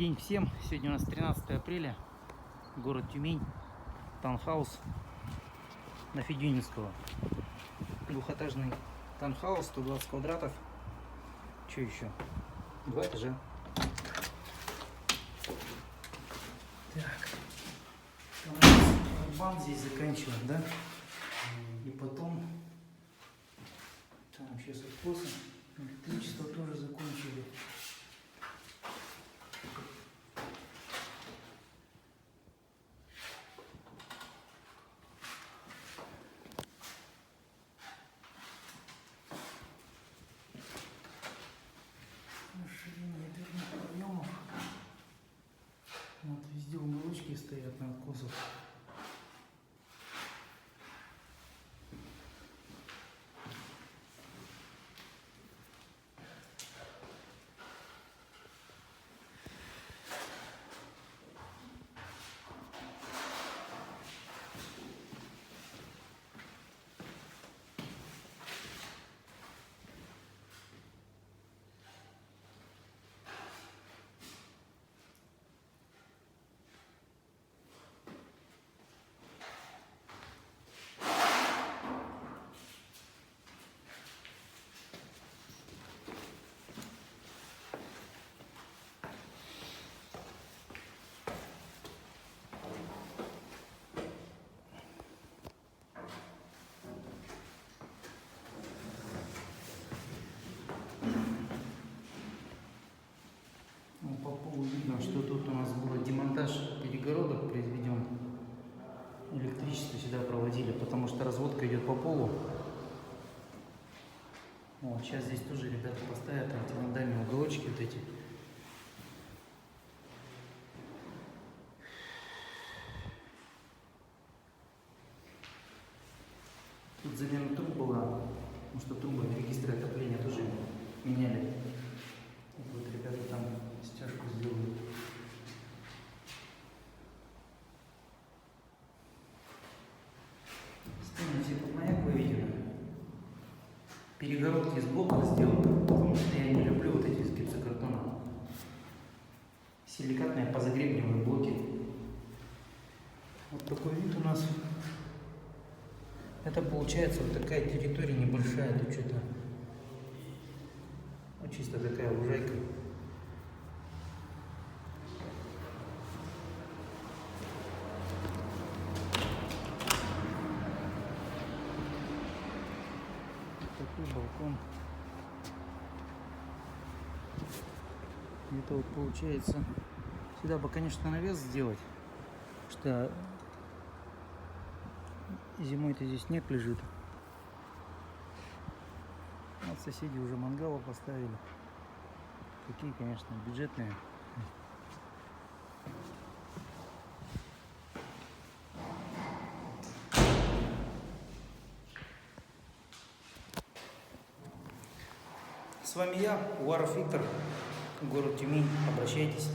день всем. Сегодня у нас 13 апреля. Город Тюмень. Таунхаус на Федюнинского. Двухэтажный таунхаус, 120 квадратов. Что еще? 2 этажа. Так. Бан здесь заканчиваем, да? И потом... Там сейчас откосы. Электричество тоже закончили. Расширение дверных проемов. Вот везде уголочки стоят на откосах. По полу видно, что тут у нас был демонтаж перегородок произведен. Электричество сюда проводили, потому что разводка идет по полу. Вот, сейчас здесь тоже ребята поставят антивандальные уголочки вот эти. Тут замена труб была, потому что трубы регистры отопления тоже меняли. Вот ребята там стяжку сделают. Стены все под маяк выведены. Перегородки сбоку сделаны, потому что я не люблю вот эти из гипсокартона. Силикатные позагребневые блоки. Вот такой вид у нас. Это получается вот такая территория небольшая, тут что-то. Вот чисто такая лужайка. Такой балкон. Это вот получается. Сюда бы, конечно, навес сделать, что зимой-то здесь снег лежит. Вот соседи уже мангалы поставили. Такие, конечно, бюджетные. С вами я, Уваров Виктор, город Тюмень. Обращайтесь.